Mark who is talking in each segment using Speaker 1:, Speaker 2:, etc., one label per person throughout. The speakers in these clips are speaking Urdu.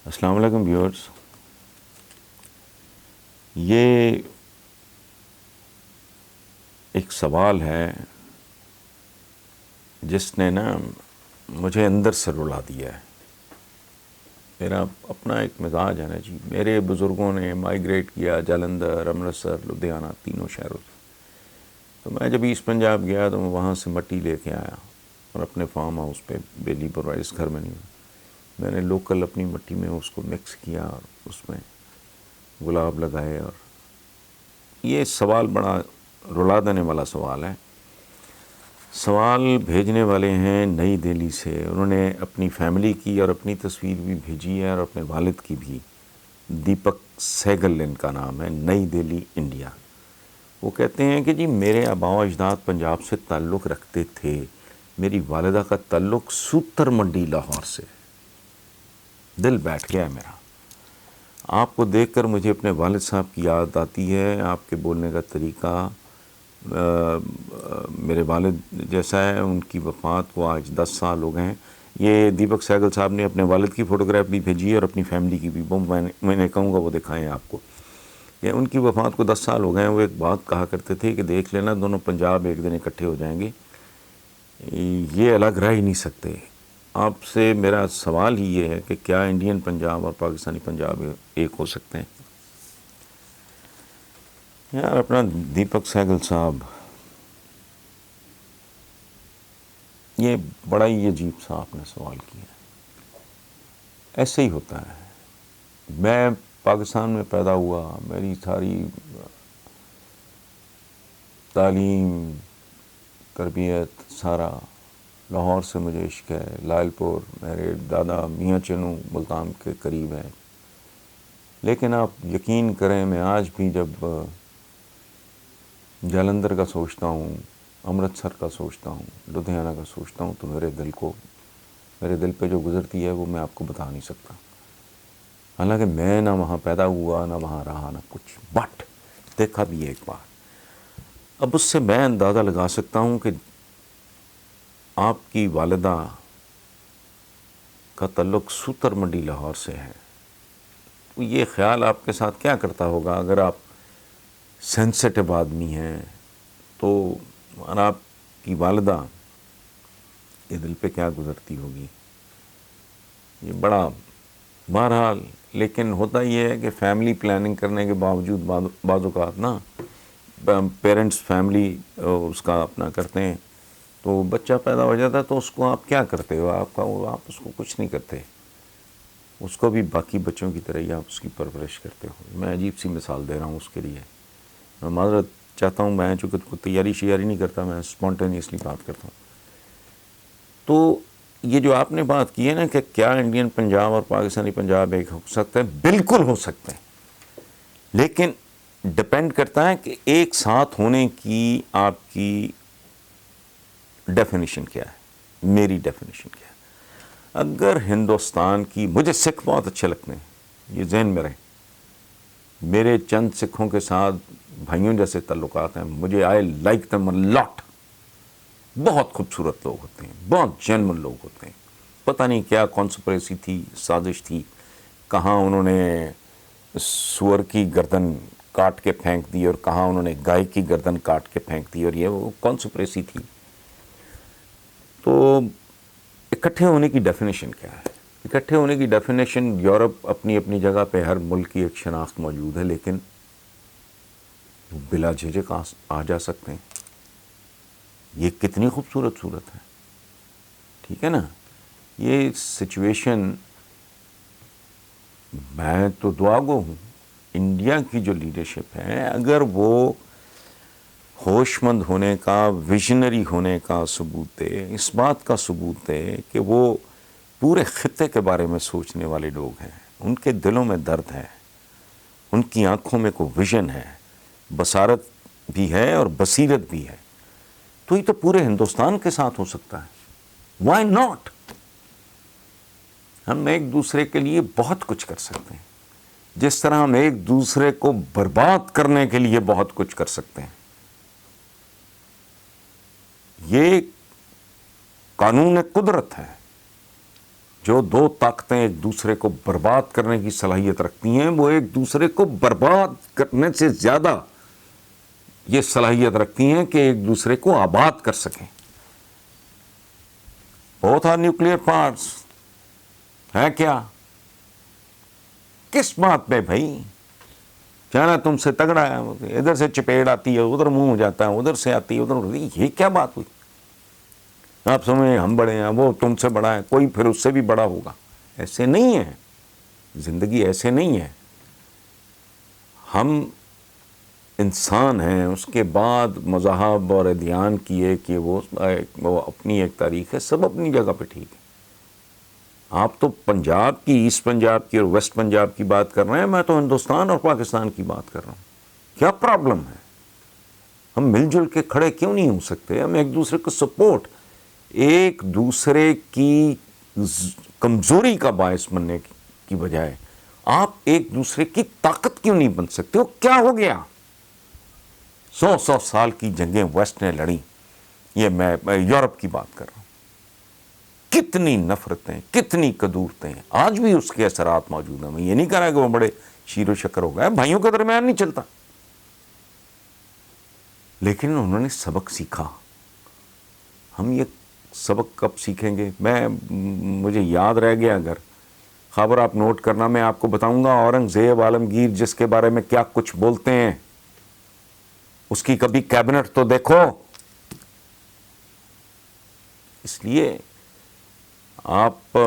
Speaker 1: السلام علیکم ویورز. یہ ایک سوال ہے جس نے نا مجھے اندر سے رلا دیا ہے. میرا اپنا ایک مزاج ہے نا جی. میرے بزرگوں نے مائیگریٹ کیا جلندھر، امرتسر، لدھیانہ، تینوں شہروں سے. تو میں جب ایسٹ پنجاب گیا تو میں وہاں سے مٹی لے کے آیا اور اپنے فارم ہاؤس پہ بیلی پر، اس گھر میں نہیں، میں نے لوکل اپنی مٹی میں اس کو مکس کیا اور اس میں گلاب لگائے. اور یہ سوال بڑا رلا دینے والا سوال ہے. سوال بھیجنے والے ہیں نئی دہلی سے. انہوں نے اپنی فیملی کی اور اپنی تصویر بھی بھیجی ہے اور اپنے والد کی بھی. دیپک سہگل ان کا نام ہے، نئی دہلی، انڈیا. وہ کہتے ہیں کہ جی میرے آباء و اجداد پنجاب سے تعلق رکھتے تھے. میری والدہ کا تعلق سوتر منڈی لاہور سے. دل بیٹھ گیا ہے میرا. آپ کو دیکھ کر مجھے اپنے والد صاحب کی یاد آتی ہے. آپ کے بولنے کا طریقہ میرے والد جیسا ہے. ان کی وفات کو آج 10 سال ہو گئے ہیں. یہ دیپک سہگل صاحب نے اپنے والد کی فوٹوگراف بھی بھیجی ہے اور اپنی فیملی کی بھی. وہ میں کہوں گا وہ دکھائیں آپ کو. یہ ان کی وفات کو 10 سال ہو گئے ہیں. وہ ایک بات کہا کرتے تھے کہ دیکھ لینا دونوں پنجاب ایک دن اکٹھے ہو جائیں گے، یہ الگ رہ ہی نہیں سکتے. آپ سے میرا سوال ہی یہ ہے کہ کیا انڈین پنجاب اور پاکستانی پنجاب ایک ہو سکتے ہیں؟ یار اپنا دیپک سہگل صاحب، یہ بڑا ہی عجیب سا آپ نے سوال کیا. ایسے ہی ہوتا ہے. میں پاکستان میں پیدا ہوا، میری ساری تعلیم، تربیت سارا لاہور سے مجھے عشق ہے. لال پور، میرے دادا میاں چنو ملتان کے قریب ہیں. لیکن آپ یقین کریں، میں آج بھی جب جلندھر کا سوچتا ہوں، امرتسر کا سوچتا ہوں، لدھیانہ کا سوچتا ہوں، تو میرے دل پہ جو گزرتی ہے وہ میں آپ کو بتا نہیں سکتا. حالانکہ میں نہ وہاں پیدا ہوا، نہ وہاں رہا، نہ کچھ، بٹ دیکھا بھی ایک بار. اب اس سے میں اندازہ لگا سکتا ہوں کہ آپ کی والدہ کا تعلق سوتر منڈی لاہور سے ہے. یہ خیال آپ کے ساتھ کیا کرتا ہوگا؟ اگر آپ سینسٹیو آدمی ہیں تو اور آپ کی والدہ کے دل پہ کیا گزرتی ہوگی؟ یہ بڑا، بہرحال. لیکن ہوتا یہ ہے کہ فیملی پلاننگ کرنے کے باوجود بعض اوقات نا پیرنٹس فیملی اس کا اپنا کرتے ہیں تو بچہ پیدا ہو جاتا ہے تو اس کو آپ کیا کرتے ہو؟ آپ اس کو کچھ نہیں کرتے. اس کو بھی باقی بچوں کی طرح ہی آپ اس کی پرورش کرتے ہو. میں عجیب سی مثال دے رہا ہوں اس کے لیے. میں معذرت چاہتا ہوں، میں چونکہ کوئی تیاری شیاری نہیں کرتا، میں اسپونٹینیسلی بات کرتا ہوں. تو یہ جو آپ نے بات کی ہے نا کہ کیا انڈین پنجاب اور پاکستانی پنجاب ایک ہو سکتا ہے، بالکل ہو سکتے ہیں. لیکن ڈپینڈ کرتا ہے کہ ایک ساتھ ہونے کی آپ کی ڈیفینیشن کیا ہے. میری ڈیفینیشن کیا ہے؟ اگر ہندوستان کی، مجھے سکھ بہت اچھے لگتے ہیں، یہ ذہن میں رہے. میرے چند سکھوں کے ساتھ بھائیوں جیسے تعلقات ہیں. مجھے آئی لائک دم اے لاٹ. بہت خوبصورت لوگ ہوتے ہیں، بہت جینون لوگ ہوتے ہیں. پتہ نہیں کیا کانسپریسی تھی، سازش تھی، کہاں انہوں نے سور کی گردن کاٹ کے پھینک دی اور کہاں انہوں نے گائے کی گردن کاٹ کے پھینک دی، اور یہ وہ کانسپریسی تھی. تو اکٹھے ہونے کی ڈیفینیشن کیا ہے؟ اکٹھے ہونے کی ڈیفینیشن، یورپ اپنی اپنی جگہ پہ ہر ملک کی ایک شناخت موجود ہے، لیکن وہ بلا جھجک آ جا سکتے ہیں. یہ کتنی خوبصورت صورت ہے. ٹھیک ہے نا. یہ سچویشن، میں تو دعا گو ہوں. انڈیا کی جو لیڈرشپ ہے، اگر وہ ہوش مند ہونے کا، ویژنری ہونے کا ثبوت دے، اس بات کا ثبوت دے کہ وہ پورے خطے کے بارے میں سوچنے والے لوگ ہیں، ان کے دلوں میں درد ہے، ان کی آنکھوں میں کوئی ویژن ہے، بصارت بھی ہے اور بصیرت بھی ہے، تو یہ تو پورے ہندوستان کے ساتھ ہو سکتا ہے. Why not? ہم ایک دوسرے کے لیے بہت کچھ کر سکتے ہیں، جس طرح ہم ایک دوسرے کو برباد کرنے کے لیے بہت کچھ کر سکتے ہیں. یہ قانون قدرت ہے جو دو طاقتیں ایک دوسرے کو برباد کرنے کی صلاحیت رکھتی ہیں وہ ایک دوسرے کو برباد کرنے سے زیادہ یہ صلاحیت رکھتی ہیں کہ ایک دوسرے کو آباد کر سکیں. بہت آر نیوکلیئر پارٹس ہے کیا؟ کس بات پہ بھائی؟ چاہنا تم سے تگڑا ہے، ادھر سے چپیڑ آتی ہے، ادھر منہ ہو جاتا ہے، ادھر سے آتی ہے، ادھر، یہ کیا بات ہوئی؟ آپ سمجھیں ہم بڑے ہیں، وہ تم سے بڑا ہے، کوئی پھر اس سے بھی بڑا ہوگا. ایسے نہیں ہے، زندگی ایسے نہیں ہے. ہم انسان ہیں، اس کے بعد مذہب اور ادیان کی ہے کہ وہ اپنی ایک تاریخ ہے، سب اپنی جگہ پہ ٹھیک ہے. آپ تو پنجاب کی، ایسٹ پنجاب کی اور ویسٹ پنجاب کی بات کر رہے ہیں، میں تو ہندوستان اور پاکستان کی بات کر رہا ہوں. کیا پرابلم ہے؟ ہم مل جل کے کھڑے کیوں نہیں ہو سکتے؟ ہم ایک دوسرے کو سپورٹ، ایک دوسرے کی کمزوری کا باعث بننے کی بجائے آپ ایک دوسرے کی طاقت کیوں نہیں بن سکتے ہو؟ کیا ہو گیا؟ 100 سال کی جنگیں ویسٹ نے لڑیں، یہ میں یورپ کی بات کر رہا ہوں. کتنی نفرتیں، کتنی قدورتیں، آج بھی اس کے اثرات موجود ہیں. میں یہ نہیں کہہ رہا کہ وہ بڑے شیر و شکر ہو گئے، بھائیوں کے درمیان نہیں چلتا، لیکن انہوں نے سبق سیکھا. ہم یہ سبق کب سیکھیں گے؟ مجھے یاد رہ گیا، اگر خبر آپ نوٹ کرنا، میں آپ کو بتاؤں گا اورنگزیب عالمگیر جس کے بارے میں کیا کچھ بولتے ہیں، اس کی کبھی کیبنٹ تو دیکھو. اس لیے آپ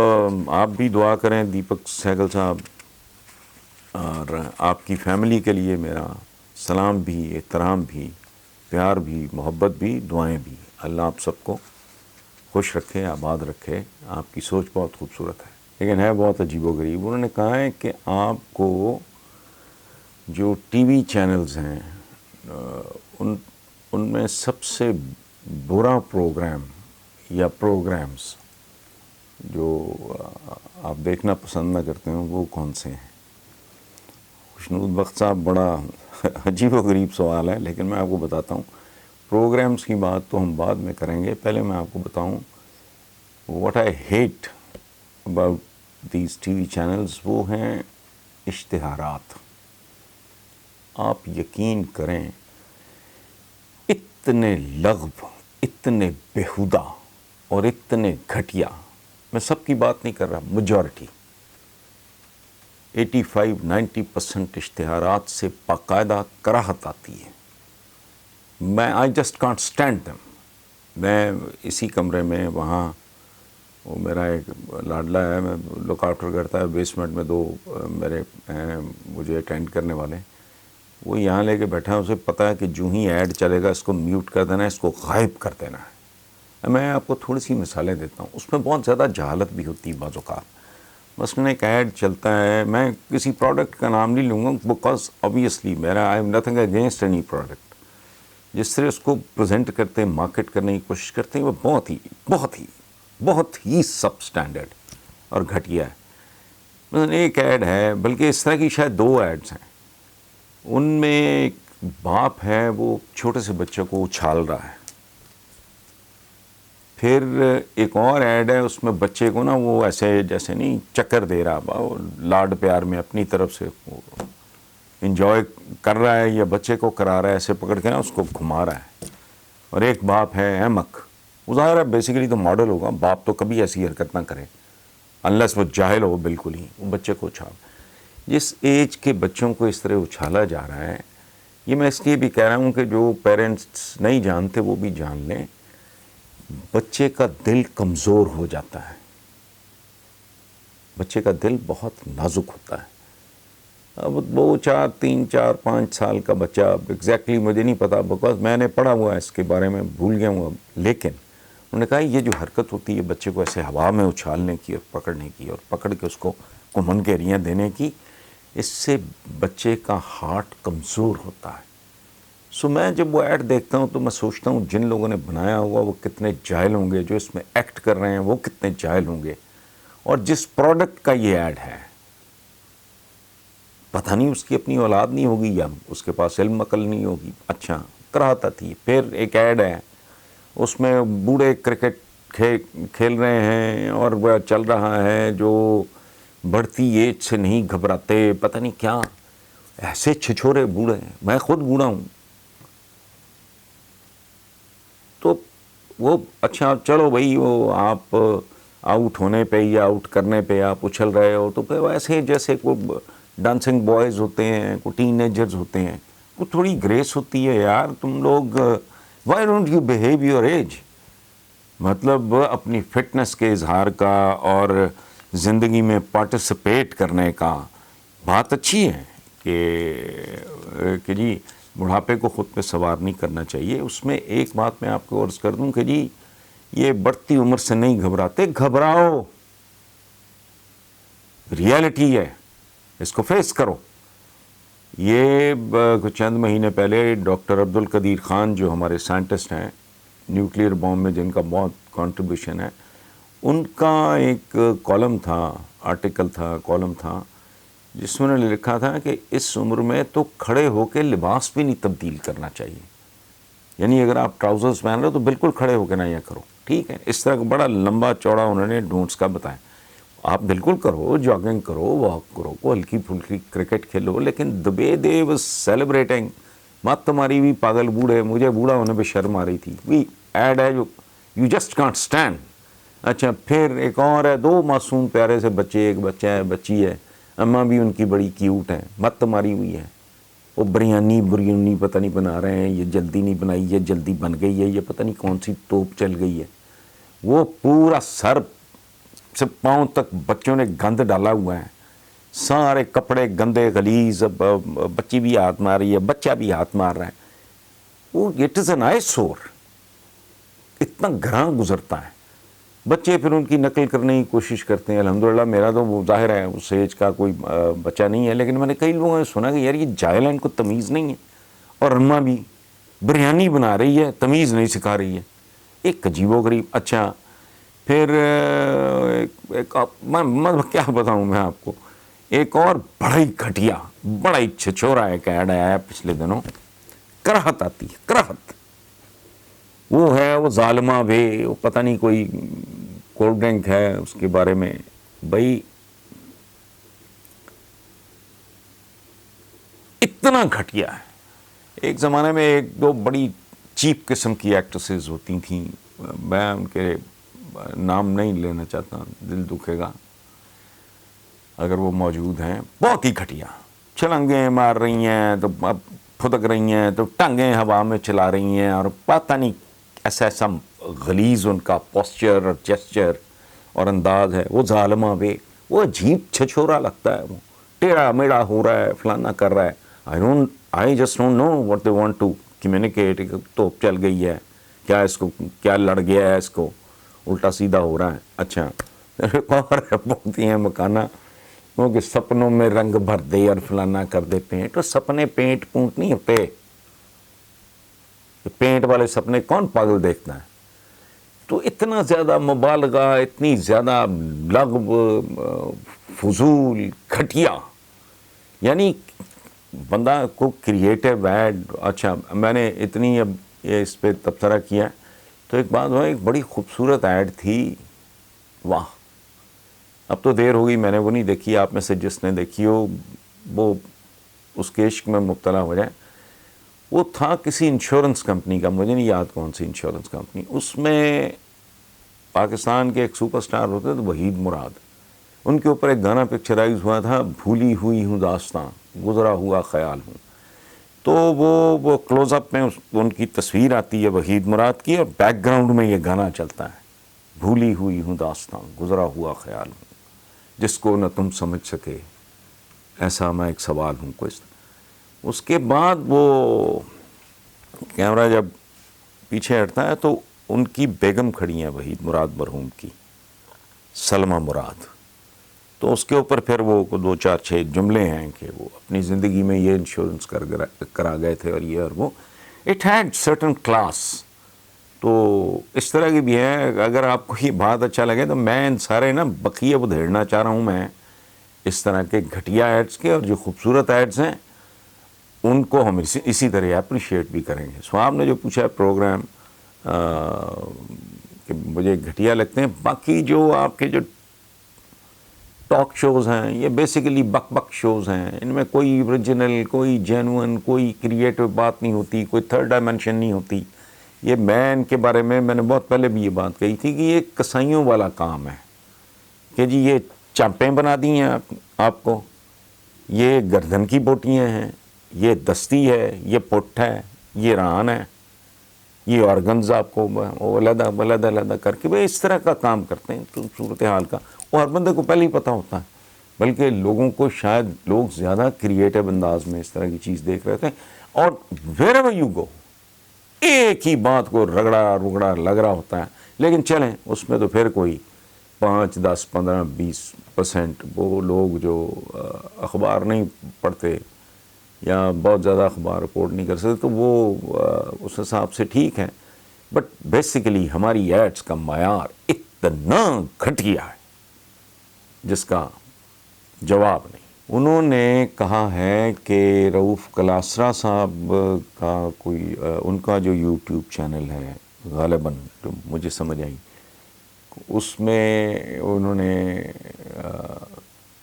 Speaker 1: بھی دعا کریں دیپک سہگل صاحب، اور آپ کی فیملی کے لیے میرا سلام بھی، احترام بھی، پیار بھی، محبت بھی، دعائیں بھی. اللہ آپ سب کو خوش رکھے، آباد رکھے. آپ کی سوچ بہت خوبصورت ہے، لیکن ہے بہت عجیب و غریب. انہوں نے کہا ہے کہ آپ کو جو ٹی وی چینلز ہیں ان میں سب سے برا پروگرام یا پروگرامز جو آپ دیکھنا پسند نہ کرتے ہیں وہ کون سے ہیں؟ خوشنود بخت صاحب، بڑا عجیب و غریب سوال ہے، لیکن میں آپ کو بتاتا ہوں. پروگرامز کی بات تو ہم بعد میں کریں گے، پہلے میں آپ کو بتاؤں what I hate about these T V channels. وہ ہیں اشتہارات. آپ یقین کریں، اتنے لغو، اتنے بیہودہ اور اتنے گھٹیا، میں سب کی بات نہیں کر رہا، میجورٹی 85-90% اشتہارات سے باقاعدہ کراہت آتی ہے. I just can't stand them. میں اسی کمرے میں، وہاں وہ میرا ایک لاڈلا ہے، میں لک آفٹر کرتا ہے، بیسمنٹ میں 2 میرے ہیں مجھے اٹینڈ کرنے والے. وہ یہاں لے کے بیٹھا ہے، اسے پتہ ہے کہ جو ہی ایڈ چلے گا اس کو میوٹ کر دینا ہے، اس کو غائب کر دینا ہے. میں آپ کو تھوڑی سی مثالیں دیتا ہوں، اس میں بہت زیادہ جہالت بھی ہوتی ہے بعض اوقات. مثلاً ایک ایڈ چلتا ہے، میں کسی پروڈکٹ کا نام نہیں لوں گا بیکاز آبویسلی میرا I am nothing against any product. جس طرح اس کو پریزنٹ کرتے ہیں، مارکیٹ کرنے کی کوشش کرتے ہیں، وہ بہت ہی سب اسٹینڈرڈ اور گھٹیا ہے. مثلاً ایک ایڈ ہے، بلکہ اس طرح کی شاید 2 ایڈز ہیں. ان میں ایک باپ ہے، وہ چھوٹے سے بچے کو اچھال رہا ہے. پھر ایک اور ایڈ ہے، اس میں بچے کو نا وہ ایسے جیسے نہیں چکر دے رہا، وہ لاڈ پیار میں اپنی طرف سے انجوائے کر رہا ہے، یا بچے کو کرا رہا ہے، ایسے پکڑ کے نا اس کو گھما رہا ہے. اور ایک باپ ہے احمق، وہ ظاہر ہے بیسیکلی تو ماڈل ہوگا، باپ تو کبھی ایسی حرکت نہ کرے انلیس وہ جاہل ہو بالکل ہی. وہ بچے کو اچھال، جس ایج کے بچوں کو اس طرح اچھالا جا رہا ہے. یہ میں اس لیے بھی کہہ رہا ہوں کہ جو پیرنٹس نہیں جانتے وہ بھی جان لیں. بچے کا دل کمزور ہو جاتا ہے، بچے کا دل بہت نازک ہوتا ہے. اب 2 4 3 4 5 سال کا بچہ، ایگزیکٹلی مجھے نہیں پتا بیکاز میں نے پڑھا ہوا ہے اس کے بارے میں، بھول گیا ہوں اب. لیکن انہوں نے کہا یہ جو حرکت ہوتی ہے بچے کو ایسے ہوا میں اچھالنے کی اور پکڑنے کی اور پکڑ کے اس کو کمن کے ریاں دینے کی، اس سے بچے کا ہارٹ کمزور ہوتا ہے. سو میں جب وہ ایڈ دیکھتا ہوں تو میں سوچتا ہوں جن لوگوں نے بنایا ہوا وہ کتنے جاہل ہوں گے، جو اس میں ایکٹ کر رہے ہیں وہ کتنے جاہل ہوں گے. اور جس پروڈکٹ کا یہ ایڈ ہے، پتہ نہیں اس کی اپنی اولاد نہیں ہوگی یا اس کے پاس علم عقل نہیں ہوگی. اچھا کراہت آتی ہے. پھر ایک ایڈ ہے، اس میں بوڑھے کرکٹ کھیل رہے ہیں اور وہ چل رہا ہے جو بڑھتی ایج سے نہیں گھبراتے، پتہ نہیں کیا ایسے چھچورے بوڑھے ہیں، میں خود بوڑھا ہوں. تو وہ اچھا چلو بھائی، وہ آپ آؤٹ ہونے پہ یا آؤٹ کرنے پہ آپ اچھل رہے ہو تو پھر ویسے جیسے کوئی ڈانسنگ بوائز ہوتے ہیں، کوئی ٹین ایجرز ہوتے ہیں، وہ تھوڑی گریس ہوتی ہے یار. تم لوگ why don't you behave your age? مطلب اپنی فٹنس کے اظہار کا اور زندگی میں پارٹیسپیٹ کرنے کا بات اچھی ہے کہ جی بڑھاپے کو خود پہ سوار نہیں کرنا چاہیے. اس میں ایک بات میں آپ کو عرض کر دوں کہ جی یہ بڑھتی عمر سے نہیں گھبراتے، گھبراؤ، ریالٹی ہے، اس کو فیس کرو. یہ چند مہینے پہلے ڈاکٹر عبد القدیر خان جو ہمارے سائنٹسٹ ہیں نیوکلیئر بام میں، جن کا بہت کنٹریبیوشن ہے، ان کا ایک کالم تھا، آرٹیکل تھا، کالم تھا، جس میں انہوں نے لکھا تھا کہ اس عمر میں تو کھڑے ہو کے لباس بھی نہیں تبدیل کرنا چاہیے. یعنی اگر آپ ٹراؤزرز پہن رہے ہو تو بالکل کھڑے ہو کے نہ یہ کرو، ٹھیک ہے. اس طرح کا بڑا لمبا چوڑا انہوں نے ڈونٹس کا بتایا. آپ بالکل کرو، جاگنگ کرو، واک کرو، کو ہلکی پھلکی کرکٹ کھیلو، لیکن the way they was celebrating، مت تمہاری بھی پاگل بوڑھے، مجھے بوڑھا ہونے پہ شرم آ رہی تھی. وی ایڈ ہے جو یو جسٹ کانٹ اسٹینڈ. اچھا پھر ایک اور ہے، 2 معصوم پیارے سے بچے، ایک بچہ ہے، بچی ہے، اماں بھی ان کی بڑی کیوٹ ہیں، مت تمہاری ہوئی ہے. وہ بریانی پتہ نہیں بنا رہے ہیں، یہ جلدی نہیں بنائی، یہ جلدی بن گئی ہے، یہ پتہ نہیں کون سی توپ چل گئی ہے. وہ پورا سر سے پاؤں تک بچوں نے گند ڈالا ہوا ہے، سارے کپڑے گندے غلیظ، بچی بھی ہاتھ مار رہی ہے، بچہ بھی ہاتھ مار رہا ہے. وہ اٹ از این آئی سور، اتنا گھراں گزرتا ہے. بچے پھر ان کی نقل کرنے کی کوشش کرتے ہیں. الحمدللہ میرا تو وہ ظاہر ہے اس ایج کا کوئی بچہ نہیں ہے، لیکن میں نے کئی لوگوں نے سنا کہ یار یہ جاہل ہے، ان کو تمیز نہیں ہے، اور اماں بھی بریانی بنا رہی ہے، تمیز نہیں سکھا رہی ہے. ایک عجیب و غریب. اچھا پھر میں کیا بتاؤں میں آپ کو، ایک اور بڑا ہی گھٹیا، بڑا ہی چھچورا ایک ایڈ آیا ہے پچھلے دنوں، کراہت آتی ہے، کراہت. وہ ہے وہ ظالمہ بے، وہ پتہ نہیں کوئی کولڈ ڈرنک ہے اس کے بارے میں. بھائی اتنا گھٹیا ہے. ایک زمانے میں 1-2 بڑی چیپ قسم کی ایکٹریسز ہوتی تھیں، میں ان کے نام نہیں لینا چاہتا، دل دکھے گا اگر وہ موجود ہیں. بہت ہی گھٹیا، چھلنگیں مار رہی ہیں تو اب پھدک رہی ہیں تو ٹانگیں ہوا میں چلا رہی ہیں، اور پتہ نہیں ایسا غلیظ ان کا پوسچر اور جیسچر اور انداز ہے. وہ ظالمہ بے، وہ عجیب چھچورا لگتا ہے، وہ ٹیڑھا میڑھا ہو رہا ہے، فلانا کر رہا ہے. I just don't know what they want to communicate. توپ چل گئی ہے کیا، اس کو کیا لڑ گیا ہے، اس کو الٹا سیدھا ہو رہا ہے. اچھا بولتی ہیں مکانہ کیونکہ سپنوں میں رنگ بھر دے اور فلانا کر دے پینٹ. تو سپنے پینٹ پونٹ نہیں ہوتے، پینٹ والے سپنے کون پاگل دیکھتا ہے. تو اتنا زیادہ مبالغہ، اتنی زیادہ لغو، فضول، گھٹیا، یعنی بندہ کو کریٹو ایڈ. اچھا میں نے اتنی اب یہ اس پہ تبصرہ کیا تو ایک بات ہوا، ایک بڑی خوبصورت ایڈ تھی، واہ اب تو دیر ہو گئی، میں نے وہ نہیں دیکھی. آپ میں سے جس نے دیکھی ہو وہ اس کے عشق میں مبتلا ہو جائے. وہ تھا کسی انشورنس کمپنی کا، مجھے نہیں یاد کون سی انشورنس کمپنی. اس میں پاکستان کے ایک سپر سٹار ہوتے تھے وحید مراد، ان کے اوپر ایک گانا پکچرائز ہوا تھا، بھولی ہوئی ہوں داستاں، گزرا ہوا خیال ہوں. تو وہ کلوز اپ میں ان کی تصویر آتی ہے وحید مراد کی، اور بیک گراؤنڈ میں یہ گانا چلتا ہے، بھولی ہوئی ہوں داستاں، گزرا ہوا خیال ہوں، جس کو نہ تم سمجھ سکے، ایسا میں ایک سوال ہوں. اس کے بعد وہ کیمرہ جب پیچھے ہٹتا ہے تو ان کی بیگم کھڑی ہیں وحید مراد مرحوم کی، سلمہ مراد. تو اس کے اوپر پھر وہ 2-4-6 جملے ہیں کہ وہ اپنی زندگی میں یہ انشورنس کرا گئے تھے اور یہ اور وہ. It had certain class. تو اس طرح کی بھی ہے. اگر آپ کو یہ بات اچھا لگے تو میں ان سارے نا بقیے بدھیڑنا چاہ رہا ہوں میں اس طرح کے گھٹیا ایڈز کے، اور جو خوبصورت ایڈز ہیں ان کو ہم اسی طرح اپریشیٹ بھی کریں گے. سو آپ نے جو پوچھا ہے پروگرام کہ مجھے گھٹیا لگتے ہیں. باقی جو آپ کے جو ٹاک شوز ہیں یہ بیسیکلی بک بک شوز ہیں. ان میں کوئی اوریجنل, کوئی جینون, کوئی کریٹو بات نہیں ہوتی, کوئی تھرڈ ڈائمینشن نہیں ہوتی. یہ میں ان کے بارے میں نے بہت پہلے بھی یہ بات کہی تھی کہ یہ کسائیوں والا کام ہے کہ جی یہ چانپیں بنا دی ہیں آپ کو, یہ گردن کی بوٹیاں ہیں, یہ دستی ہے, یہ پٹ ہے, یہ ران ہے, یہ آرگنز آپ کو علیحدہ علیحدہ کر کے بھائی اس طرح کا کام کرتے ہیں صورتحال کا. اور ہر بندے کو پہلے ہی پتہ ہوتا ہے, بلکہ لوگوں کو شاید لوگ زیادہ کریٹو انداز میں اس طرح کی چیز دیکھ رہے تھے. اور ویر ایور یو گو ایک ہی بات کو رگڑا رگڑا لگ رہا ہوتا ہے. لیکن چلیں اس میں تو پھر کوئی 5, 10, 15, 20% وہ لوگ جو اخبار نہیں پڑھتے یا بہت زیادہ اخبار رپورٹ نہیں کر سکتے تو وہ اس حساب سے ٹھیک ہے. بٹ بیسیکلی ہماری ایڈس کا معیار اتنا گھٹیا ہے جس کا جواب نہیں. انہوں نے کہا ہے کہ رؤوف کلاسرا صاحب کا کوئی ان کا جو یوٹیوب چینل ہے غالباً جو مجھے سمجھ آئی, اس میں انہوں نے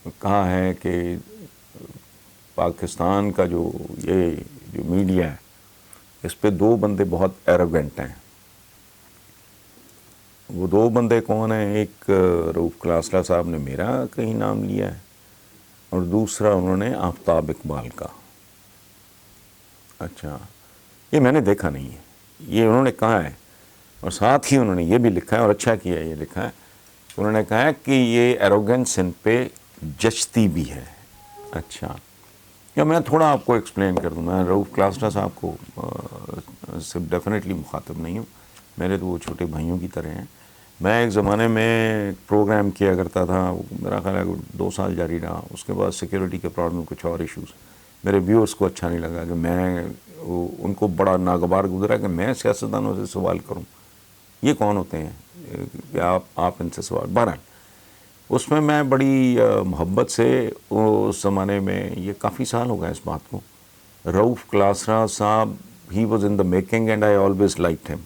Speaker 1: کہا ہے کہ پاکستان کا جو میڈیا ہے اس پہ 2 بندے بہت ایروگنٹ ہیں. وہ 2 بندے کون ہیں؟ ایک رؤوف کلاسرا صاحب نے میرا کہیں نام لیا ہے اور دوسرا انہوں نے آفتاب اقبال کا. اچھا, یہ میں نے دیکھا نہیں ہے, یہ انہوں نے کہا ہے. اور ساتھ ہی انہوں نے یہ بھی لکھا ہے, اور اچھا کیا یہ لکھا ہے, انہوں نے کہا ہے کہ یہ ایروگنس ان پہ جچتی بھی ہے. اچھا, یا میں تھوڑا آپ کو ایکسپلین کر دوں. میں رؤوف کلاسرا صاحب کو سے ڈیفینیٹلی مخاطب نہیں ہوں, میرے تو وہ چھوٹے بھائیوں کی طرح ہیں. میں ایک زمانے میں پروگرام کیا کرتا تھا, میرا خیال ہے 2 سال جاری رہا. اس کے بعد سیکیورٹی کے پرابلم, کچھ اور ایشوز, میرے ویورز کو اچھا نہیں لگا کہ میں ان کو بڑا ناگوار گزرا کہ میں سیاستدانوں سے سوال کروں, یہ کون ہوتے ہیں کہ آپ ان سے سوال. بہرحال اس میں بڑی محبت سے اس زمانے میں, یہ کافی سال ہو گئے اس بات کو, رؤوف کلاسرا صاحب he was in the making and I always liked ہم.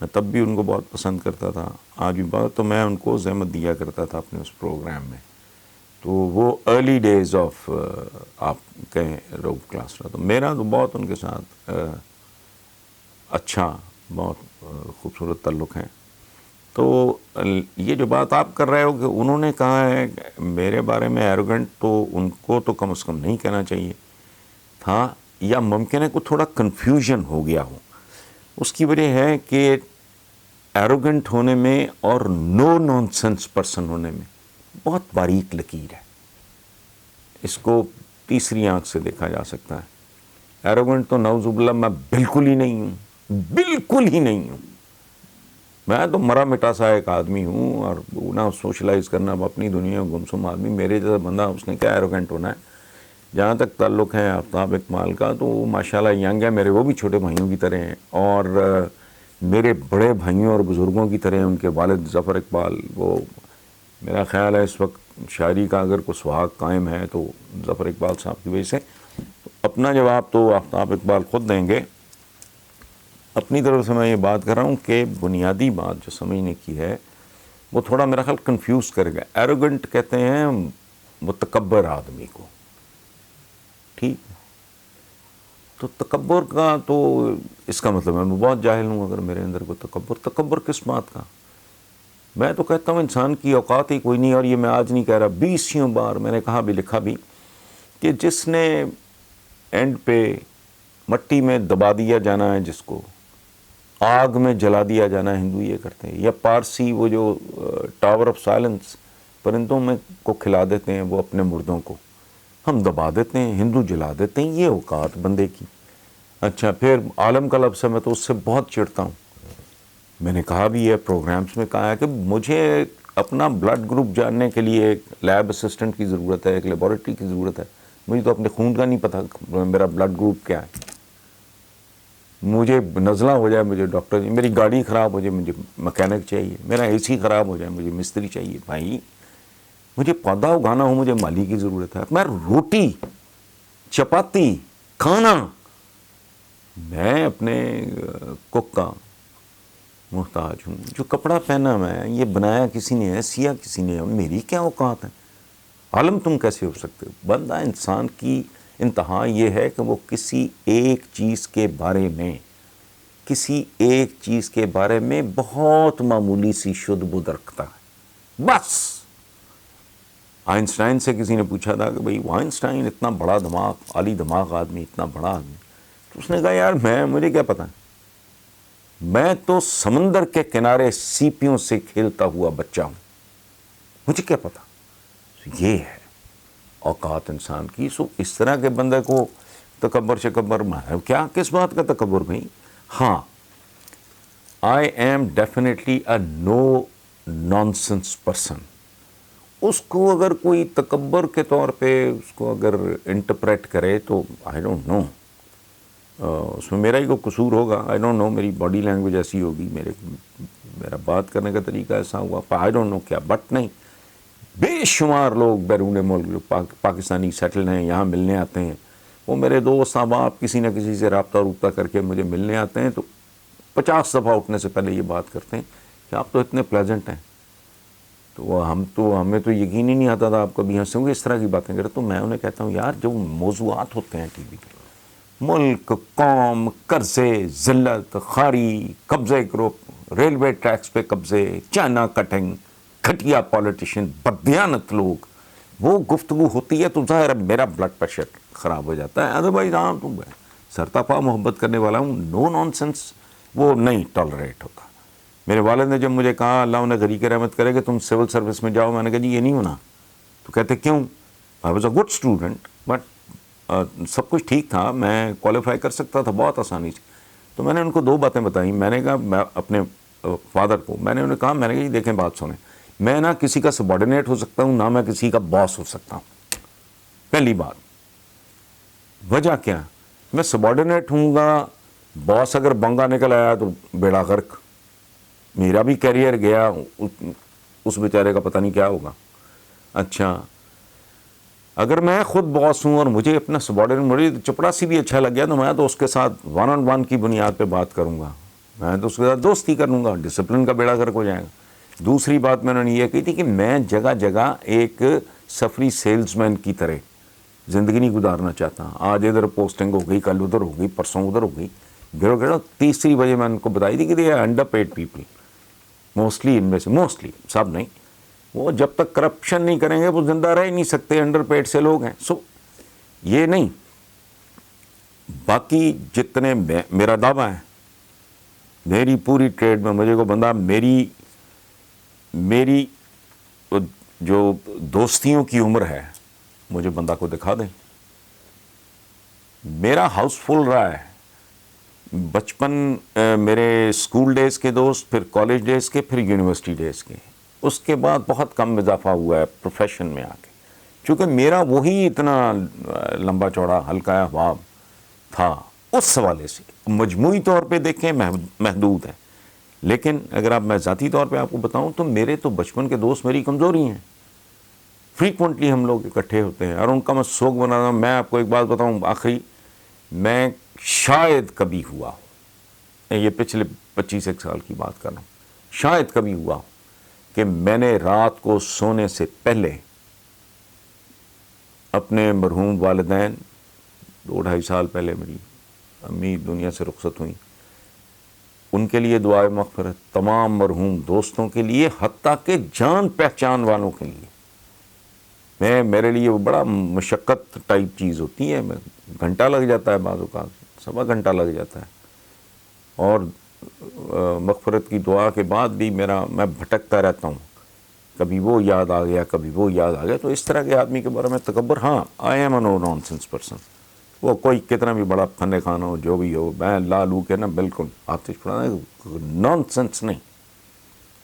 Speaker 1: میں تب بھی ان کو بہت پسند کرتا تھا, آج بھی بہت. تو میں ان کو زحمت دیا کرتا تھا اپنے اس پروگرام میں. تو وہ ارلی ڈیز آف آپ کہیں رؤوف کلاسرا, تو میرا تو بہت ان کے ساتھ اچھا, بہت خوبصورت تعلق ہے. تو یہ جو بات آپ کر رہے ہو کہ انہوں نے کہا ہے میرے بارے میں ایروگنٹ, تو ان کو تو کم از کم نہیں کہنا چاہیے تھا, یا ممکن ہے کوئی تھوڑا کنفیوژن ہو گیا ہو. اس کی وجہ ہے کہ ایروگنٹ ہونے میں اور نو نان سینس پرسن ہونے میں بہت باریک لکیر ہے. اس کو تیسری آنکھ سے دیکھا جا سکتا ہے. ایروگنٹ تو نعوذ باللہ میں بالکل ہی نہیں ہوں, بالکل ہی نہیں ہوں. میں تو مرا مٹا سا ایک آدمی ہوں, اور نہ سوشلائز کرنا اپنی دنیا گمسم آدمی. میرے جیسا بندہ اس نے کیا ایروگنٹ ہونا ہے. جہاں تک تعلق ہے آفتاب اقبال کا, تو وہ ماشاءاللہ ینگ ہے میرے, وہ بھی چھوٹے بھائیوں کی طرح ہیں, اور میرے بڑے بھائیوں اور بزرگوں کی طرح. ان کے والد ظفر اقبال, وہ میرا خیال ہے اس وقت شاعری کا اگر کوئی سہاگ قائم ہے تو ظفر اقبال صاحب کی وجہ سے. اپنا جواب تو آفتاب اقبال خود دیں گے. اپنی طرف سے میں یہ بات کر رہا ہوں کہ بنیادی بات جو سمجھنے کی ہے وہ تھوڑا میرا خیال کنفیوز کرے گا. ایروگنٹ کہتے ہیں متکبر آدمی کو, ٹھیک. تو تکبر کا تو اس کا مطلب ہے میں بہت جاہل ہوں اگر میرے اندر کوئی تکبر کس بات کا. میں تو کہتا ہوں انسان کی اوقات ہی کوئی نہیں. اور یہ میں آج نہیں کہہ رہا, 20 بار میں نے کہا بھی لکھا بھی کہ جس نے اینڈ پہ مٹی میں دبا دیا جانا ہے, جس کو آگ میں جلا دیا جانا ہے, ہندو یہ کرتے ہیں. یا پارسی وہ جو ٹاور آف سائلنس پرندوں میں کو کھلا دیتے ہیں, وہ اپنے مردوں کو ہم دبا دیتے ہیں, ہندو جلا دیتے ہیں. یہ اوقات بندے کی. اچھا, پھر عالم کا لفظ ہے, میں تو اس سے بہت چڑھتا ہوں. میں نے کہا بھی ہے پروگرامز میں کہا ہے کہ مجھے اپنا بلڈ گروپ جاننے کے لیے ایک لیب اسسٹنٹ کی ضرورت ہے, ایک لیبارٹری کی ضرورت ہے. مجھے تو اپنے خون کا نہیں پتہ میرا بلڈ گروپ کیا ہے. مجھے نزلہ ہو جائے مجھے ڈاکٹر, میری گاڑی خراب ہو جائے مجھے مکینک چاہیے, میرا اے سی خراب ہو جائے مجھے مستری چاہیے. بھائی مجھے پودا اگانا ہو مجھے مالی کی ضرورت ہے. میں روٹی چپاتی کھانا میں اپنے کک کا محتاج ہوں. جو کپڑا پہنا میں یہ بنایا کسی نے ہے, سیا کسی نے ہے, میری کیا اوقات ہے. عالم تم کیسے ہو سکتے ہو؟ بندہ انسان کی انتہا یہ ہے کہ وہ کسی ایک چیز کے بارے میں بہت معمولی سی شد بدھ رکھتا ہے بس. آئنسٹائن سے کسی نے پوچھا تھا کہ بھئی آئنسٹائن اتنا بڑا دماغ, عالی دماغ آدمی, اتنا بڑا آدمی, تو اس نے کہا یار مجھے کیا پتا, میں تو سمندر کے کنارے سیپیوں سے کھیلتا ہوا بچہ ہوں, مجھے کیا پتا. یہ ہے اوقات انسان کی. سو اس طرح کے بندے کو تکبر شکبر کیا, کس بات کا تکبر بھائی. ہاں, I am definitely a no nonsense person. اس کو اگر کوئی تکبر کے طور پہ اس کو اگر انٹرپریٹ کرے تو آئی ڈونٹ نو, اس میں میرا ہی کوئی قصور ہوگا. آئی ڈونٹ نو, میری باڈی لینگویج ایسی ہوگی, میرا بات کرنے کا طریقہ ایسا ہوا, آئی ڈونٹ نو کیا. بٹ نہیں, بے شمار لوگ بیرون ملک جو پاکستانی سیٹل ہیں یہاں ملنے آتے ہیں, وہ میرے دوست احباب کسی نہ کسی سے رابطہ کر کے مجھے ملنے آتے ہیں, تو 50 دفعہ اٹھنے سے پہلے یہ بات کرتے ہیں کہ آپ تو اتنے پلیزنٹ ہیں. تو ہمیں تو یقین ہی نہیں آتا تھا آپ کبھی ہنسیں گے اس طرح کی باتیں کریں. تو میں انہیں کہتا ہوں یار جو موضوعات ہوتے ہیں ٹی وی پہ, ملک, قوم, قرضے, ذلت, خواری, قبضے گروپ, ریلوے ٹریکس پہ قبضے, چائنا کٹنگ, گھٹیا پولیٹیشین, بددیانت لوگ, وہ گفتگو ہوتی ہے تو ظاہر ہے میرا بلڈ پریشر خراب ہو جاتا ہے. ادروائز ہاں تو سرتاپا محبت کرنے والا ہوں, نو نان سینس وہ نہیں ٹالریٹ ہوتا. میرے والد نے جب مجھے کہا اللہ انہیں غریق رحمت کرے کہ تم سول سروس میں جاؤ, میں نے کہا جی یہ نہیں ہونا. تو کہتے کیوں؟ I was a good student but سب کچھ ٹھیک تھا, میں کوالیفائی کر سکتا تھا بہت آسانی سے. تو میں نے ان کو 2 باتیں بتائیں. میں نے کہا میں اپنے فادر کو میں نے انہیں کہا, میں نے کہا جی دیکھیں بات سنیں, میں نہ کسی کا سبارڈینیٹ ہو سکتا ہوں, نہ میں کسی کا باس ہو سکتا ہوں. پہلی بات. وجہ کیا؟ میں سبارڈینیٹ ہوں گا, باس اگر بنگا نکل آیا تو بیڑا غرق, میرا بھی کیریئر گیا, اس بیچارے کا پتہ نہیں کیا ہوگا. اچھا اگر میں خود باس ہوں اور مجھے اپنا سبارڈینیٹ, مجھے چپڑاسی بھی اچھا لگ گیا تو میں تو اس کے ساتھ 1 on 1 کی بنیاد پہ بات کروں گا, میں تو اس کے ساتھ دوستی کر لوں گا, ڈسپلن کا بیڑا غرق ہو جائے گا. دوسری بات میں نے یہ کہی تھی کہ میں جگہ جگہ ایک سفری سیلز مین کی طرح زندگی نہیں گزارنا چاہتا. آج ادھر پوسٹنگ ہو گئی, کل ادھر ہو گئی, پرسوں ادھر ہو گئی, گھرو. تیسری وجہ میں ان کو بتائی تھی کہ یہ انڈر پیڈ پیپل, موسٹلی ان میں سے, موسٹلی سب نہیں, وہ جب تک کرپشن نہیں کریں گے وہ زندہ رہ ہی نہیں سکتے, انڈر پیڈ سے لوگ ہیں. سو یہ نہیں, باقی جتنے میرا دعویٰ ہے, میری پوری ٹریڈ میں مجھے کو بندہ میری جو دوستیوں کی عمر ہے مجھے بندہ کو دکھا دیں. میرا ہاؤس فل رہا ہے. بچپن میرے اسکول ڈیز کے دوست, پھر کالج ڈیز کے, پھر یونیورسٹی ڈیز کے. اس کے بعد بہت کم اضافہ ہوا ہے پروفیشن میں آ کے, چونکہ میرا وہی اتنا لمبا چوڑا ہلکا احباب تھا. اس حوالے سے مجموعی طور پہ دیکھیں محدود ہے, لیکن اگر آپ میں ذاتی طور پہ آپ کو بتاؤں تو میرے تو بچپن کے دوست میری کمزوری ہیں. فریکوینٹلی ہم لوگ اکٹھے ہوتے ہیں اور ان کا میں سوگ بناتا ہوں. میں آپ کو ایک بات بتاؤں آخری, میں شاید کبھی ہوا ہو, یہ پچھلے 25 سال کی بات کر رہا ہوں, شاید کبھی ہوا ہو کہ میں نے رات کو سونے سے پہلے اپنے مرحوم والدین, 2-2.5 سال پہلے میری امی دنیا سے رخصت ہوئیں, ان کے لیے دعائے مغفرت, تمام مرحوم دوستوں کے لیے, حتیٰ کہ جان پہچان والوں کے لیے. میرے لیے وہ بڑا مشقت ٹائپ چیز ہوتی ہے, گھنٹہ لگ جاتا ہے, بعض اوقات 1.25 گھنٹہ لگ جاتا ہے, اور مغفرت کی دعا کے بعد بھی میں بھٹکتا رہتا ہوں, کبھی وہ یاد آ گیا, کبھی وہ یاد آ گیا. تو اس طرح کے آدمی کے بارے میں تکبر, ہاں I am a no nonsense person. وہ کوئی کتنا بھی بڑا فن خانہ ہو, جو بھی ہو, میں لالو کے نا بالکل آتش پڑھانا, نان سینس نہیں.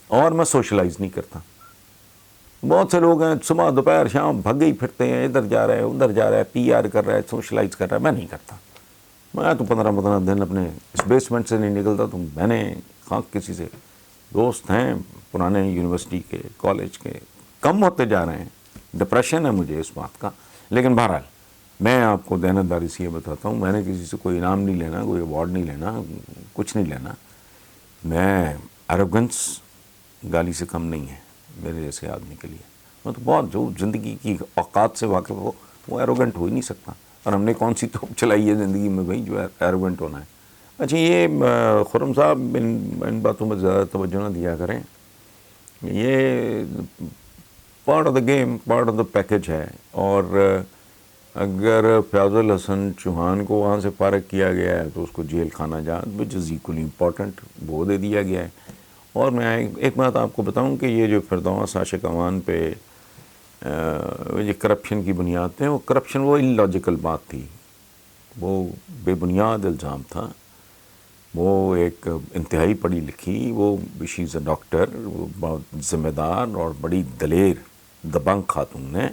Speaker 1: اور میں سوشلائز نہیں کرتا. بہت سے لوگ ہیں صبح دوپہر شام بھگے ہی پھرتے ہیں, ادھر جا رہے ہیں ادھر جا رہا ہے, پی آر کر رہا ہے, سوشلائز کر رہا ہے. میں نہیں کرتا. میں تو 15 دن اپنے اس بیسمنٹ سے نہیں نکلتا. تو میں نے خاک کسی سے دوست ہیں پرانے یونیورسٹی کے, کالج کے, کم ہوتے جا رہے ہیں. ڈپریشن ہے مجھے اس بات کا, لیکن بہرحال میں آپ کو دیانتداری سے یہ بتاتا ہوں, میں نے کسی سے کوئی انعام نہیں لینا, کوئی ایوارڈ نہیں لینا, کچھ نہیں لینا. میں ایروگنس گالی سے کم نہیں ہے میرے جیسے آدمی کے لیے. وہ تو بہت جو زندگی کی اوقات سے واقف ہو وہ ایروگنٹ ہو ہی نہیں سکتا. اور ہم نے کون سی توپ چلائی ہے زندگی میں بھائی جو ایروگنٹ ہونا ہے. اچھا یہ خرم صاحب ان باتوں میں زیادہ توجہ نہ دیا کریں. یہ part of the game, part of the package ہے. اور اگر فیاض الحسن چوہان کو وہاں سے فارغ کیا گیا ہے تو اس کو جیل خانہ جات وچ از ایکولی امپورٹنٹ وہ دے دیا گیا ہے. اور میں ایک بات آپ کو بتاؤں کہ یہ جو فردوس عاشق امان پہ یہ کرپشن کی بنیاد پہ، وہ کرپشن وہ اللاجیکل بات تھی، وہ بے بنیاد الزام تھا. وہ ایک انتہائی پڑھی لکھی، وہ شی از اے ڈاکٹر، وہ بہت ذمہ دار اور بڑی دلیر دبنگ خاتون ہے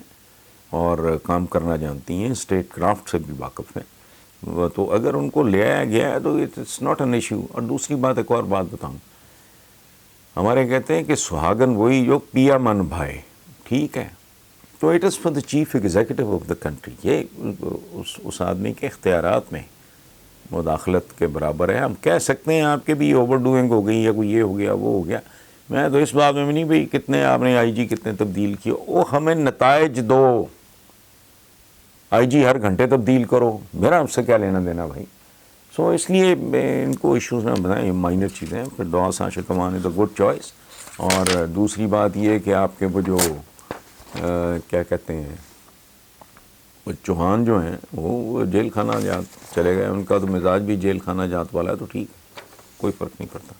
Speaker 1: اور کام کرنا جانتی ہیں، اسٹیٹ کرافٹ سے بھی واقف ہیں. تو اگر ان کو لے آیا گیا ہے تو اٹس ناٹ این ایشو. اور دوسری بات، ایک اور بات بتاؤں، ہمارے کہتے ہیں کہ سہاگن وہی جو پیا من بھائے، ٹھیک ہے؟ تو it is for the chief executive of the country. یہ اس آدمی کے اختیارات میں مداخلت کے برابر ہے. ہم کہہ سکتے ہیں آپ کے بھی اوور ڈوئنگ ہو گئی یا کوئی یہ ہو گیا وہ ہو گیا. میں تو اس بات میں نہیں بھائی کتنے آپ نے آئی جی کتنے تبدیل کیے، وہ ہمیں نتائج دو. آئی جی ہر گھنٹے تبدیل کرو، میرا اس سے کیا لینا دینا بھائی. سو اس لیے ان کو ایشوز میں بتائیں، یہ مائنر چیزیں ہیں. فردوس عاشق امان از اے گڈ چوائس. اور دوسری بات یہ کہ آپ کے وہ جو کیا کہتے ہیں وہ چوہان جو ہیں وہ جیل خانہ جات چلے گئے، ان کا تو مزاج بھی جیل خانہ جات والا ہے، تو ٹھیک، کوئی فرق نہیں پڑتا.